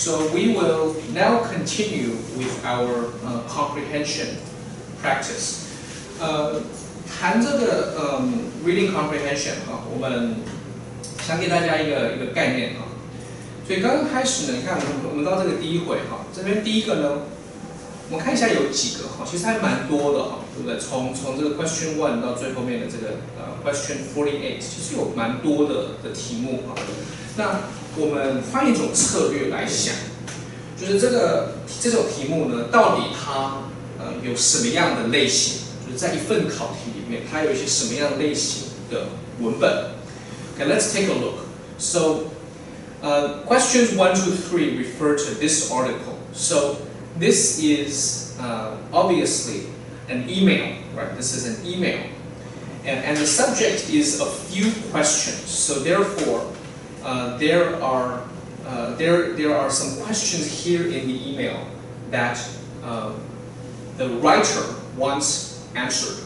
so we will now continue with our comprehension practice. 谈这个reading comprehension 啊，我们想给大家一个概念啊。所以刚刚开始呢，你看我们到这个第一回哈，这边第一个呢，我们看一下有几个哈，其实还蛮多的哈，对不对？从这个 question 1到最后面的这个question 48，其实有蛮多的题目哈。那我们换一种策略来想，就是这种题目呢，到底它有什么样的类型？就是在一份考题里面，它有一些什么样类型的文本 ？Okay, let's take a look. So, questions 1, 2, 3 refer to this article. So this is obviously an email, right? This is an email, and the subject is a few questions. So therefore, there are some questions here in the email that the writer wants answered.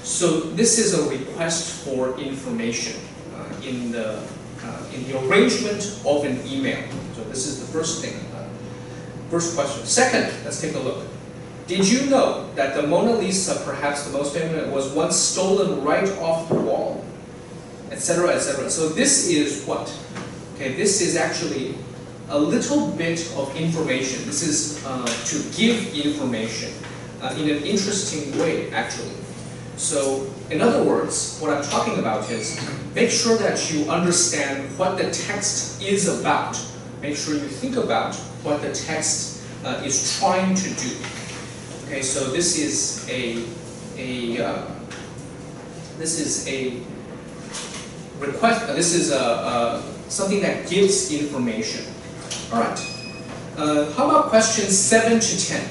So this is a request for information in the arrangement of an email. So this is the first thing, first question. Second, let's take a look. Did you know that the Mona Lisa, perhaps the most famous, was once stolen right off the wall? Etc., etc. So this is what? Okay, this is actually a little bit of information. This is to give information in an interesting way, actually. So, in other words, what I'm talking about is make sure that you understand what the text is about. Make sure you think about what the text is trying to do. Okay, so this is a request. This is something that gives information. All right. How about questions 7 to 10?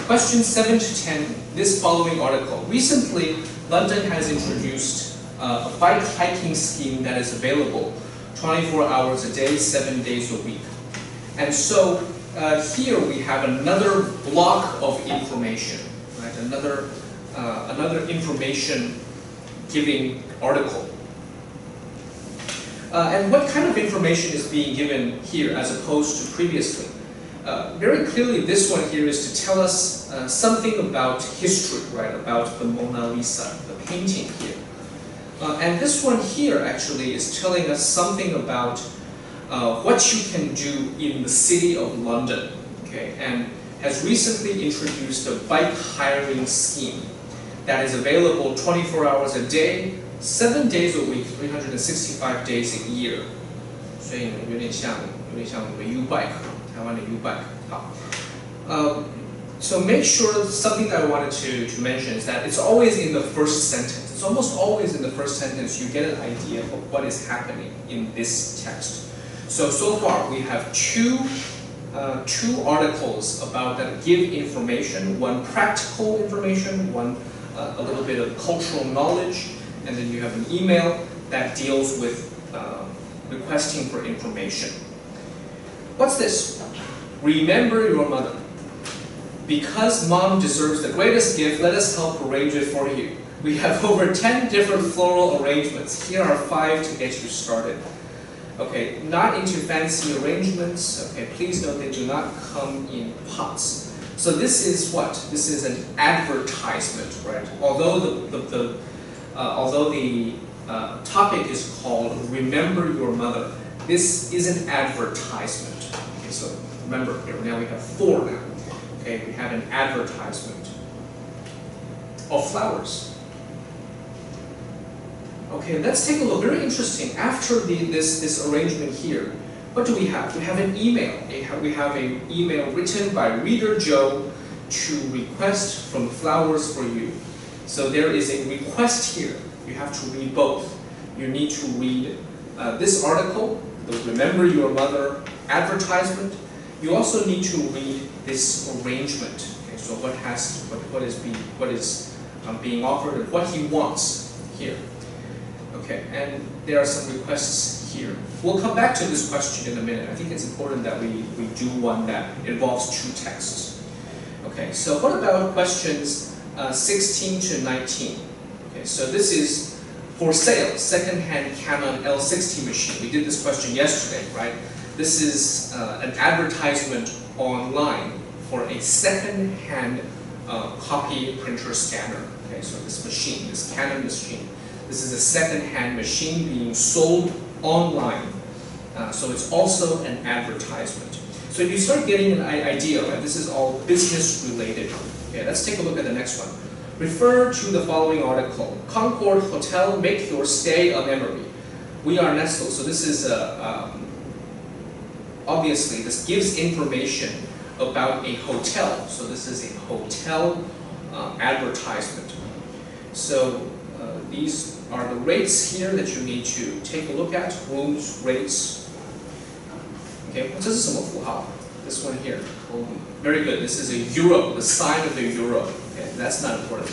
Questions 7 to 10. This following article. Recently, London has introduced a bike hiking scheme that is available 24 hours a day, 7 days a week. And so here we have another block of information, right? Another information giving article. And what kind of information is being given here as opposed to previously? Very clearly, this one here is to tell us something about history, right? About the Mona Lisa, the painting here. And this one here actually is telling us something about what you can do in the city of London, okay? And has recently introduced a bike hiring scheme that is available 24 hours a day, 7 days a week, 365 days a year. 所以有点像我们的 U-bike， 台湾的 U-bike。好， so make sure something that I wanted to mention is that it's always in the first sentence. It's almost always in the first sentence you get an idea of what is happening in this text. So far we have two articles about that give information, one practical information, one a little bit of cultural knowledge, and then you have an email that deals with requesting for information. What's this? Remember your mother. Because mom deserves the greatest gift, let us help arrange it for you. We have over 10 different floral arrangements. Here are 5 to get you started. Okay, not into fancy arrangements. Okay, please note they do not come in pots. So this is what? This is an advertisement, right? Although the topic is called Remember Your Mother, this is an advertisement. Okay, so remember here, now we have 4 now. Okay, we have an advertisement of flowers. Okay, let's take a look. Very interesting. After this arrangement here, what do we have? We have an email. We have an email written by Reader Joe to request from flowers for you. So there is a request here. You have to read both. You need to read this article, the Remember Your Mother advertisement. You also need to read this arrangement. Okay, so what is being offered and what he wants here. Okay, and there are some requests here. We'll come back to this question in a minute. I think it's important that we do one that involves 2 texts. Okay, so what about questions 16 to 19? Okay, so this is for sale, second-hand Canon L60 machine. We did this question yesterday, right? this is an advertisement online for a second-hand copy printer scanner. Okay, so this machine, this Canon machine, this is a second-hand machine being sold online. So it's also an advertisement. So you start getting an idea, right? This is all business related. Okay, let's take a look at the next one. Refer to the following article. Concord Hotel, make your stay a memory. We are nestled. So this is obviously this gives information about a hotel. So this is a hotel advertisement. So these are the rates here that you need to take a look at. Rooms, rates. Okay, 这是什么符号? This one here. Very good. This is a euro, the sign of the euro. Okay, that's not important.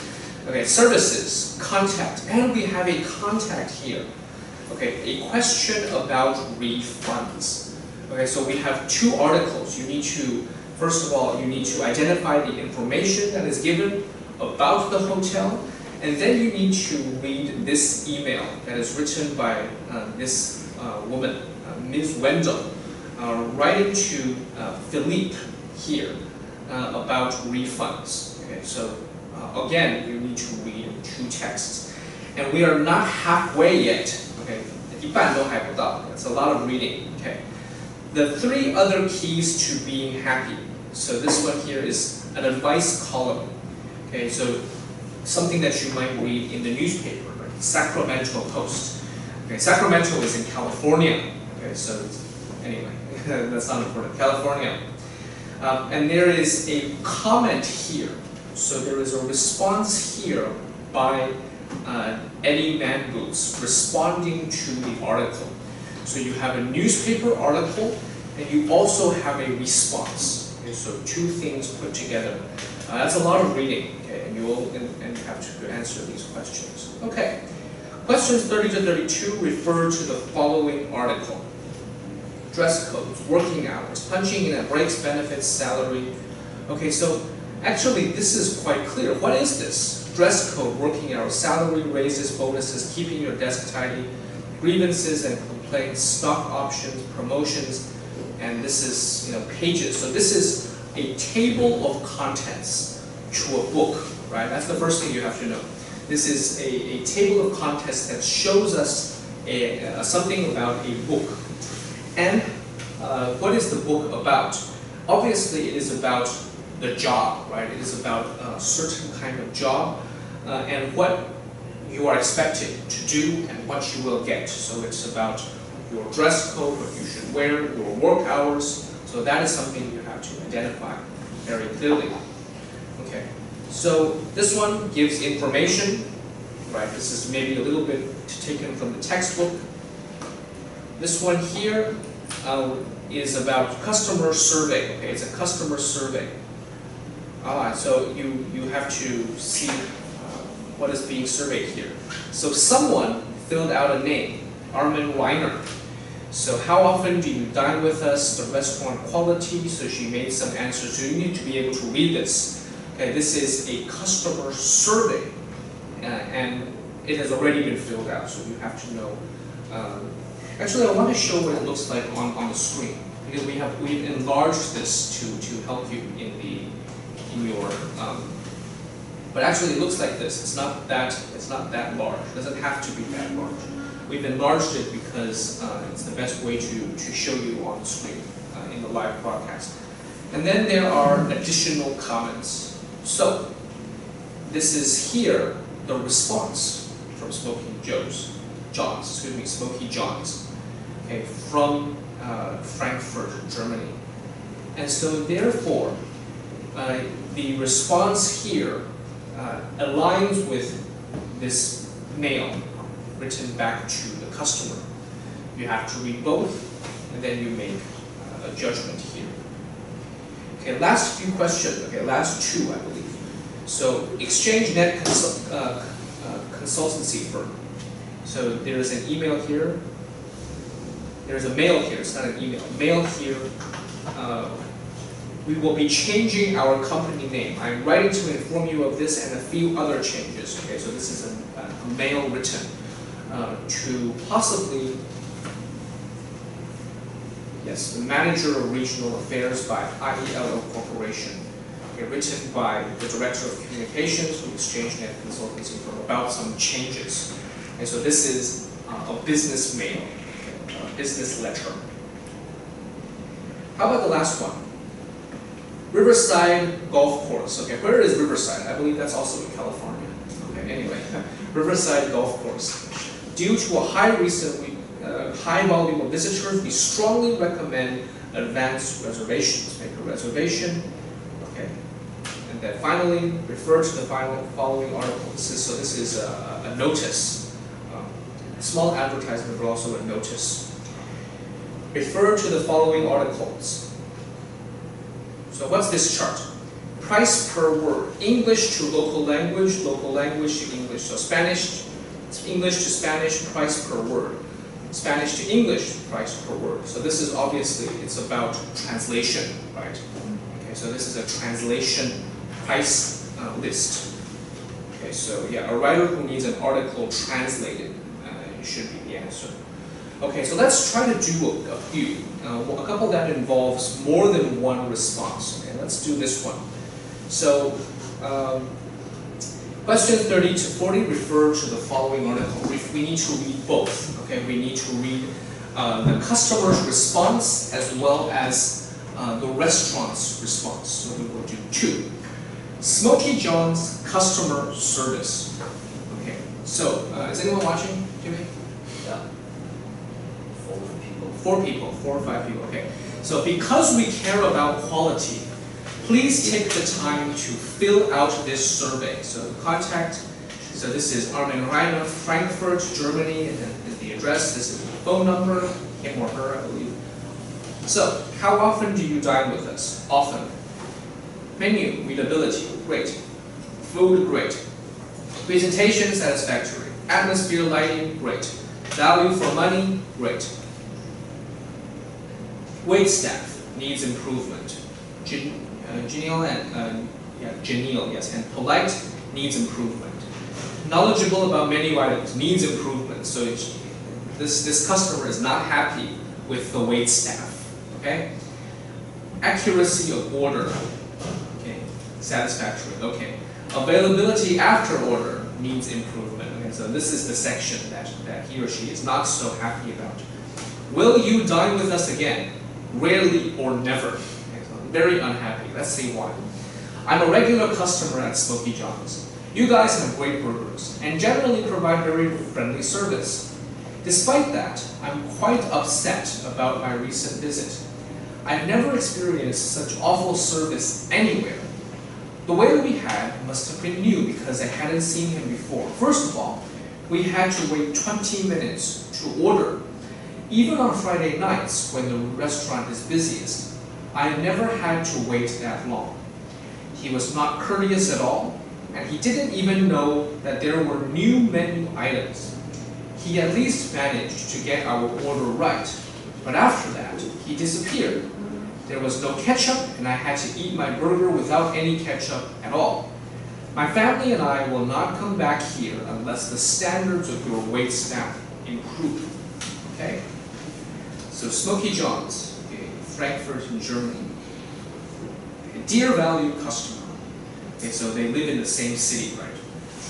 Okay, services, contact, and we have a contact here. Okay, a question about refunds. Okay, so we have two articles. You need to, first of all, you need to identify the information that is given about the hotel, and then you need to read this email that is written by this woman, Ms. Wendell, writing to Philippe here about refunds. Okay, so again, you need to read two texts, and we are not halfway yet. Okay, 一半都还不到. It's a lot of reading. Okay, the three other keys to being happy. So this one here is an advice column. Okay, so something that you might read in the newspaper, right? Sacramento Post. Okay, Sacramento is in California. Okay, so anyway, that's not important. California. And there is a comment here. So there is a response here by Eddie Van Boots responding to the article. So you have a newspaper article and you also have a response. Okay, so two things put together. That's a lot of reading, okay, and you will have to answer these questions. Okay, questions 30 to 32 refer to the following article. Dress codes, working hours, punching in at breaks, benefits, salary. Okay, so actually this is quite clear. What is this? Dress code, working hours, salary, raises, bonuses, keeping your desk tidy, grievances and complaints, stock options, promotions, and this is, pages. So this is a table of contents to a book, right? That's the first thing you have to know. This is a table of contents that shows us something about a book. And what is the book about? Obviously, it is about the job, right? It is about a certain kind of job and what you are expected to do and what you will get. So it's about your dress code, what you should wear, your work hours. So that is something you have to identify very clearly. Okay, so this one gives information, right? This is maybe a little bit taken from the textbook. This one here is about customer survey. Okay, it's a customer survey. So you have to see what is being surveyed here. So someone filled out a name, Armin Weiner. So how often do you dine with us? The restaurant quality. So she made some answers. So you need to be able to read this. Okay, this is a customer survey, and it has already been filled out. So you have to know. Actually, I want to show what it looks like on the screen because we've enlarged this to help you in your. But actually, it looks like this. It's not that large. It doesn't have to be that large. We've enlarged it because it's the best way to show you on the screen in the live broadcast. And then there are additional comments. So this is here the response from Smokey John's, okay, from Frankfurt, Germany. And so therefore, the response here aligns with this mail written back to the customer. You have to read both, and then you make a judgment here. Okay, last few questions. Okay, last two, I believe. So, ExchangeNet consultancy firm. So there is an email here. There's a mail here. It's not an email. Mail here. We will be changing our company name. I'm writing to inform you of this and a few other changes. Okay, so this is a mail written to possibly, Yes, the Manager of Regional Affairs by IELO Corporation. Okay, written by the Director of Communications from ExchangeNet Consultancy Firm about some changes. And so this is a business mail, okay, a business letter. How about the last one? Riverside Golf Course. Okay, where is Riverside? I believe that's also in California. Okay, anyway, Riverside Golf Course. Due to a high volume of visitors, we strongly recommend advanced reservations. Make a reservation. Okay, and then finally refer to the following article. This is a notice, a small advertisement, but also a notice. Refer to the following articles. So what's this chart? Price per word. English to local language to English. So English to Spanish, price per word. Spanish to English, price per word. So this is obviously, it's about translation, right? Okay, so this is a translation price list. Okay, so yeah, a writer who needs an article translated should be the answer. Okay, so let's try to do a few. A couple that involves more than one response. Okay, let's do this one. So, questions 30 to 40 refer to the following article. We need to read both. Okay, we need to read the customer's response as well as the restaurant's response. So we will do two. Smoky John's customer service. Okay, so is anyone watching, Jimmy? Yeah. 4 people, 4 or 5 people, okay. So because we care about quality, please take the time to fill out this survey. So contact, so this is Armin Reiner, Frankfurt, Germany, and then the address, this is the phone number, him or her, I believe. So, how often do you dine with us? Often. Menu, readability, great. Food, great. Presentation, satisfactory. Atmosphere, lighting, great. Value for money, great. Wait staff needs improvement. Genial, yes, and polite needs improvement. Knowledgeable about menu items needs improvement. So this customer is not happy with the wait staff. Okay. Accuracy of order. Okay. Satisfactory. Okay. Availability after order needs improvement. Okay. So this is the section that he or she is not so happy about. Will you dine with us again? Rarely or never. Okay, so I'm very unhappy. Let's see why. I'm a regular customer at Smoky John's. You guys have great burgers and generally provide very friendly service. Despite that, I'm quite upset about my recent visit. I've never experienced such awful service anywhere. The waiter we had must have been new because I hadn't seen him before. First of all, we had to wait 20 minutes to order. Even on Friday nights, when the restaurant is busiest, I never had to wait that long. He was not courteous at all, and he didn't even know that there were new menu items. He at least managed to get our order right, but after that, he disappeared. There was no ketchup, and I had to eat my burger without any ketchup at all. My family and I will not come back here unless the standards of your wait staff improve. Okay? So Smoky John's, okay, Frankfurt in Germany. Okay, dear valued customer. Okay, so they live in the same city, right?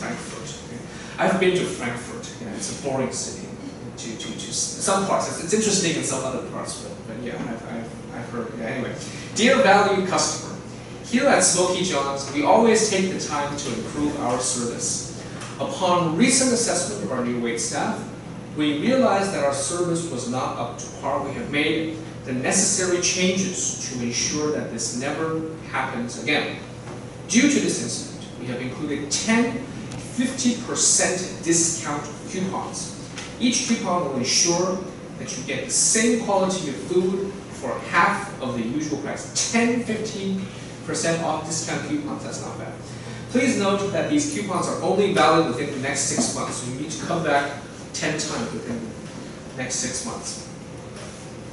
Frankfurt. Okay. I've been to Frankfurt. Yeah, it's a boring city. To some parts, it's interesting in some other parts, but yeah, I've heard. Yeah, anyway, dear valued customer. Here at Smoky John's, we always take the time to improve our service. Upon recent assessment of our new wait staff, we realized that our service was not up to par. We have made the necessary changes to ensure that this never happens again. Due to this incident, we have included 10 50% discount coupons. Each coupon will ensure that you get the same quality of food for half of the usual price. 10, 15% off discount coupons, that's not bad. Please note that these coupons are only valid within the next 6 months, so you need to come back 10 times within the next 6 months.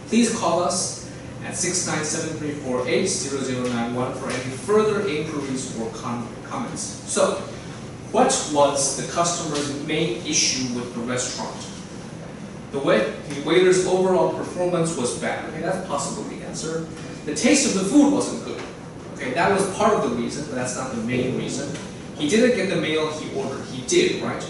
Please call us at 697-348-0091 for any further inquiries or comments. So, what was the customer's main issue with the restaurant? The waiter's overall performance was bad. Okay, that's possibly the answer. The taste of the food wasn't good. Okay, that was part of the reason, but that's not the main reason. He didn't get the meal he ordered. He did, right?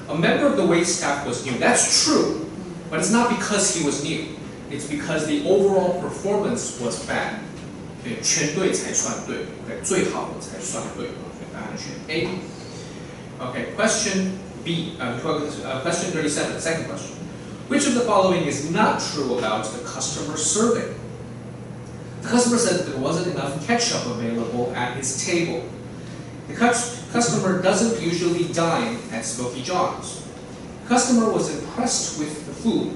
A member of the wait staff was new. That's true, but it's not because he was new. It's because the overall performance was bad. 对，全对才算对。Okay, 最好的才算对。答案选 A. Okay, question B. Question 37. Second question. Which of the following is not true about the customer survey? The customer said that there wasn't enough ketchup available at his table. The customer doesn't usually dine at Smoky John's. The customer was impressed with the food.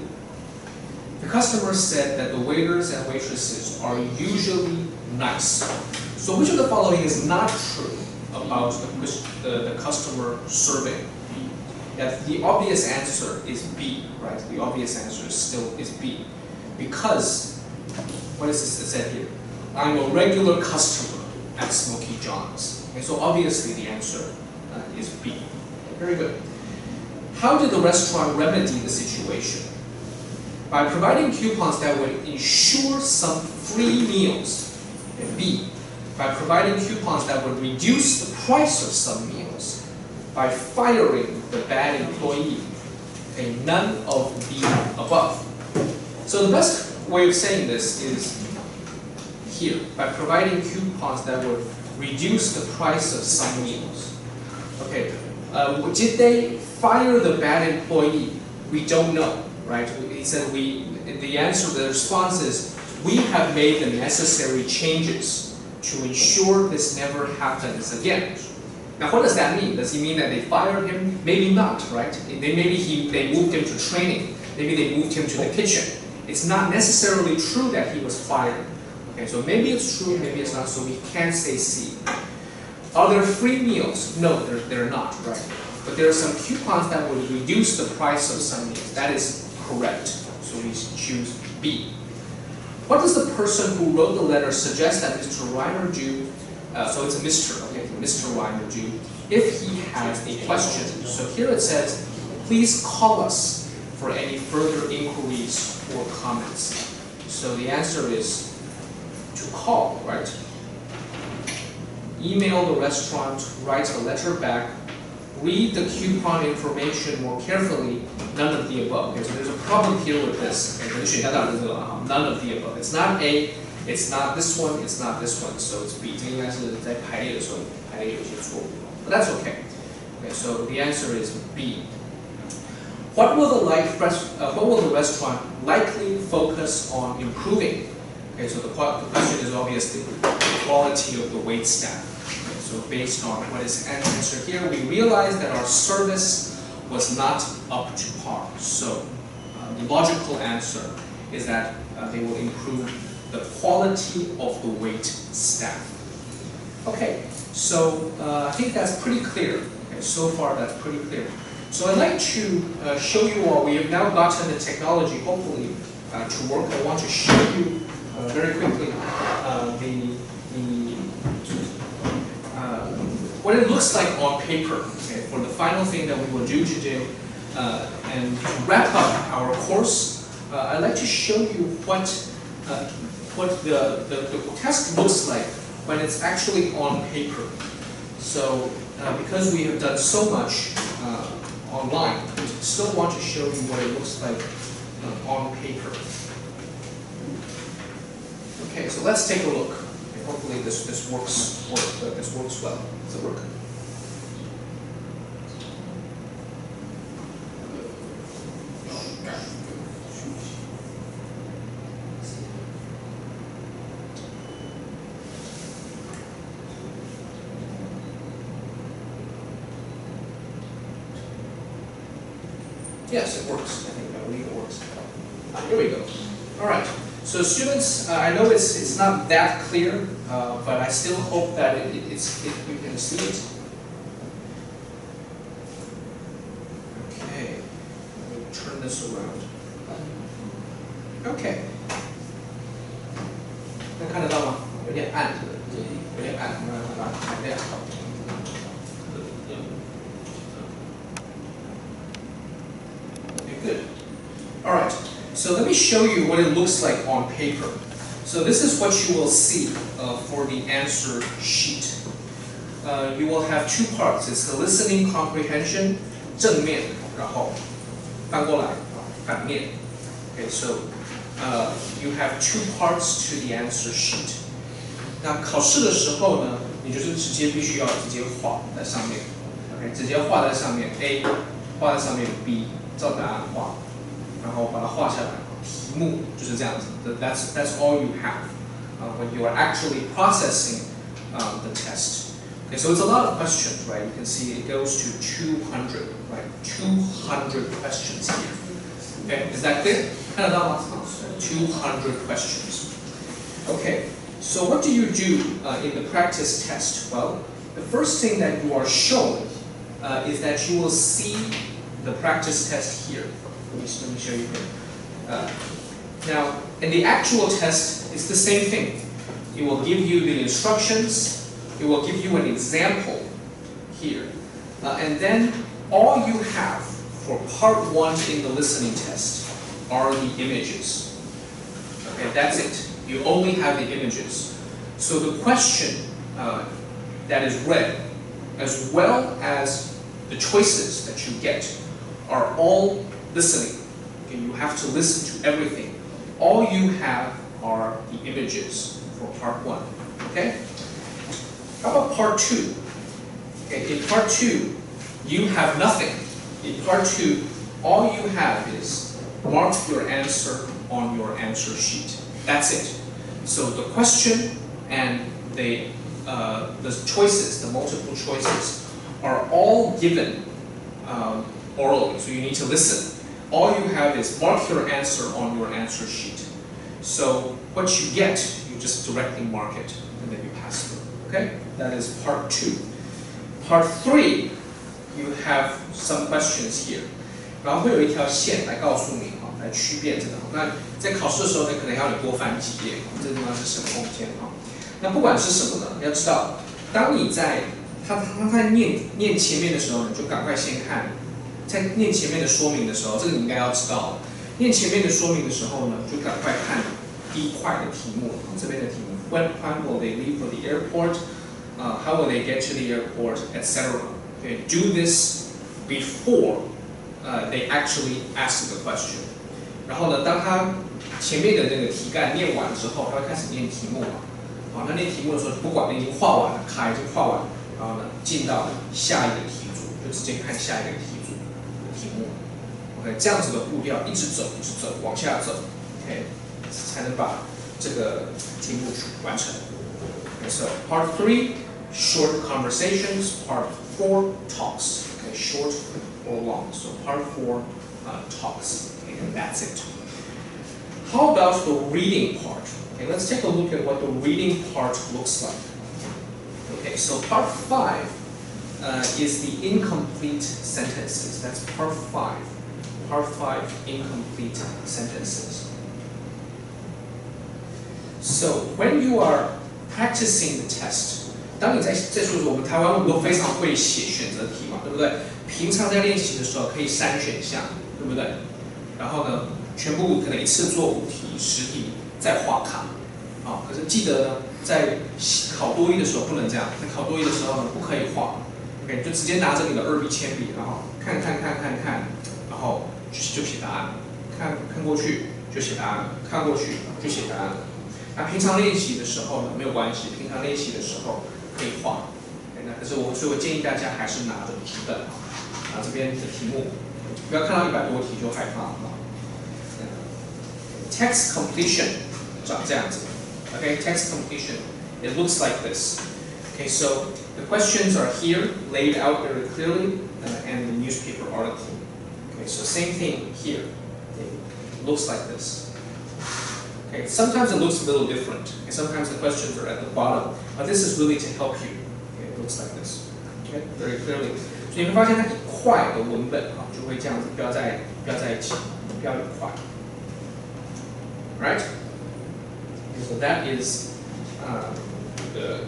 The customer said that the waiters and waitresses are usually nice. So which of the following is not true about the customer survey? Yeah, the obvious answer is B, right? The obvious answer is B. Because, what is this said here? I'm a regular customer at Smoky John's. Okay, so obviously the answer is B. Very good. How did the restaurant remedy the situation? By providing coupons that would ensure some free meals. And B, by providing coupons that would reduce the price of some meals. By firing the bad employee. Okay, none of the above. So the best way of saying this is here, by providing coupons that would reduce the price of some meals. Okay, did they fire the bad employee? We don't know, right? He said the answer, the response is, we have made the necessary changes to ensure this never happens again. Now, what does that mean? Does he mean that they fired him? Maybe not, right? Maybe they moved him to training. Maybe they moved him to the kitchen. It's not necessarily true that he was fired. Okay, so maybe it's true, maybe it's not, so we can't say C. Are there free meals? No, they're not, right? But there are some coupons that would reduce the price of some meals. That is correct, so we choose B. What does the person who wrote the letter suggest that Mr. Reiner do? So it's a Mr. Okay, Mr. Reiner do if he has a question. So here it says, please call us for any further inquiries or comments. So the answer is to call, right? Email the restaurant, write a letter back, read the coupon information more carefully, none of the above. Okay, so there's a problem here with this. Okay, none of the above. It's not A, it's not this one, it's not this one, so it's B. 这应该是在排列的时候排列有些错误 but that's okay. Okay, so the answer is B. What will the restaurant likely focus on improving? Okay, so the question is obviously the quality of the wait staff. Okay, so based on what is answered here, we realize that our service was not up to par. So the logical answer is that they will improve the quality of the wait staff. Okay, so I think that's pretty clear. Okay, so far that's pretty clear. So I'd like to show you all, we have now gotten the technology, hopefully, to work. I want to show you very quickly what it looks like on paper, okay, for the final thing that we will do today. And to wrap up our course, I'd like to show you what the test looks like when it's actually on paper. So because we have done so much online, we still want to show you what it looks like on paper. Okay, so let's take a look. Okay, hopefully this works well. Does it work? Yes, it works. I think I believe it works. Here we go. All right. So students, I know it's not that clear, but I still hope that you can see it. Okay. Let me turn this around. Okay. 能看得到吗？有点暗，有点暗，把它砍掉。Good. All right. So let me show you what it looks like on paper. So this is what you will see for the answer sheet. You will have two parts. It's the listening comprehension, 正面，然后翻过来，反面。Okay, so you have two parts to the answer sheet. 那考试的时候呢，你就是直接必须要直接画在上面。OK， 直接画在上面 A， 画在上面 B， 照答案画，然后把它画下来。题目就是这样子。That's all you have when you are actually processing the test. Okay, so it's a lot of questions, right? You can see it goes to 200, right? 200 questions here. Okay, is that clear? 看得到吗？200 questions. Okay, so what do you do in the practice test? Well, the first thing that you are shown is that you will see the practice test here. Let me show you here. Now, in the actual test, it's the same thing. It will give you the instructions. It will give you an example here. And then all you have for part 1 in the listening test are the images. Okay, that's it. You only have the images. So the question that is read, as well as the choices that you get, are all listening. Okay, you have to listen to everything. All you have are the images for part 1. Okay? How about part 2? Okay, in part 2, you have nothing. In part 2, all you have is mark your answer on your answer sheet. That's it. So the question and the choices, the multiple choices, are all given orally, so you need to listen. All you have is mark your answer on your answer sheet. So what you get, you just directly mark it, and then you pass through. Okay? That is part 2. Part 3, you have some questions here. 然后会有一条线来告诉你来区别这个。那在考试的时候呢，可能要你多翻几页这个地方是什么空间那不管是什么呢，你要知道，当你在他在念前面的时候呢，就赶快先看。在念前面的说明的时候，这个你应该要知道。念前面的说明的时候呢，就赶快看第一块的题目，这边的题目 ：When will they leave for the airport? How will they get to the airport, etc. Okay, do this before they actually ask the question. 然后呢，当他前面的那个题干念完之后，他会开始念题目嘛。那念题目的时候，不管你已经画完了，卡已经画完，然后呢，进到下一个题组，就直接看下一个题组的题目。OK， 这样子的步调一直走，往下走 ，OK， 才能把这个题目完成。Okay, so part 3, short conversations. Part 4, talks. Okay, short or long. So part 4, talks. Okay, and that's it. How about the reading part? Okay, let's take a look at what the reading part looks like. Okay, so part 5 is the incomplete sentences. That's part 5. Part 5, incomplete sentences. So when you are practicing the test, 当你在说我们台湾我们都非常会写选择题嘛，对不对？平常在练习的时候可以3选项，对不对？然后呢，全部可能一次做5题、10题，再画卡。可是记得呢，在考多益的时候不能这样，在考多益的时候呢，不可以画。OK， 就直接拿着你的2B 铅笔，然后看，然后就写答案。看过去就写答案，看过去就写答案。那平常练习的时候呢，没有关系，平常练习的时候可以画。可是所以我建议大家还是拿着题本拿这边的题目，不要看到100多题就害怕Text completion 长这样子。Okay, text completion. It looks like this. Okay, so the questions are here, laid out very clearly, and the newspaper article. Okay, so same thing here. Okay, it looks like this. Okay, sometimes it looks a little different. Okay, sometimes the questions are at the bottom, but this is really to help you. Okay, it looks like this. Okay, very clearly. 所以你会发现它一块的文本就会这样子标在一起，标一块。Right? So that is the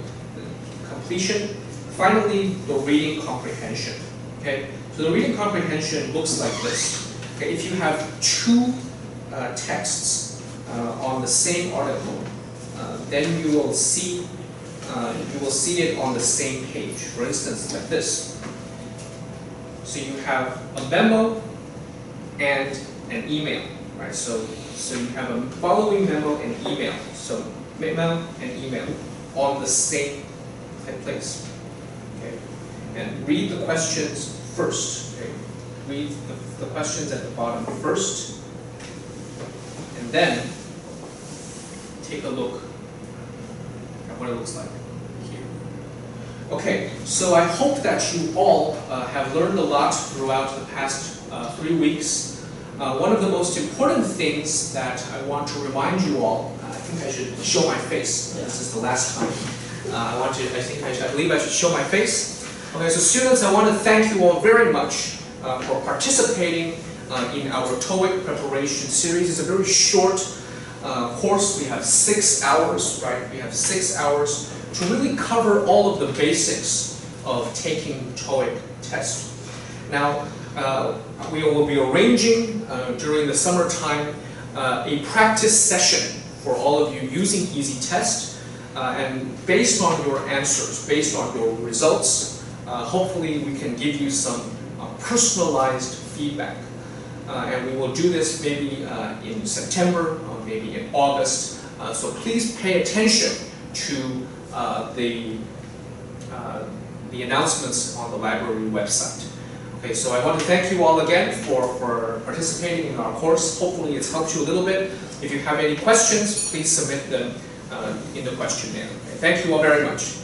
completion. Finally, the reading comprehension. Okay, so the reading comprehension looks like this. Okay, if you have 2 texts on the same article, then you will see it on the same page. For instance, like this. So you have a memo and an email, right? So you have a following memo and email. So memo and email on the same place. Okay, and read the questions first. Okay, read the questions at the bottom first, and then take a look at what it looks like here. Okay, so I hope that you all have learned a lot throughout the past 3 weeks. One of the most important things that I want to remind you all, I think I should show my face. This is the last time. I believe I should show my face. Okay, so students, I want to thank you all very much for participating in our TOEIC preparation series. It's a very short course. We have 6 hours, right? We have 6 hours to really cover all of the basics of taking TOEIC test. Now, we will be arranging during the summertime a practice session for all of you using Easy Test. And based on your answers, based on your results, hopefully we can give you some personalized feedback. And we will do this maybe in September or maybe in August. So please pay attention to the announcements on the library website. Okay, so I want to thank you all again for participating in our course. Hopefully it's helped you a little bit. If you have any questions, please submit them in the questionnaire. Okay, thank you all very much.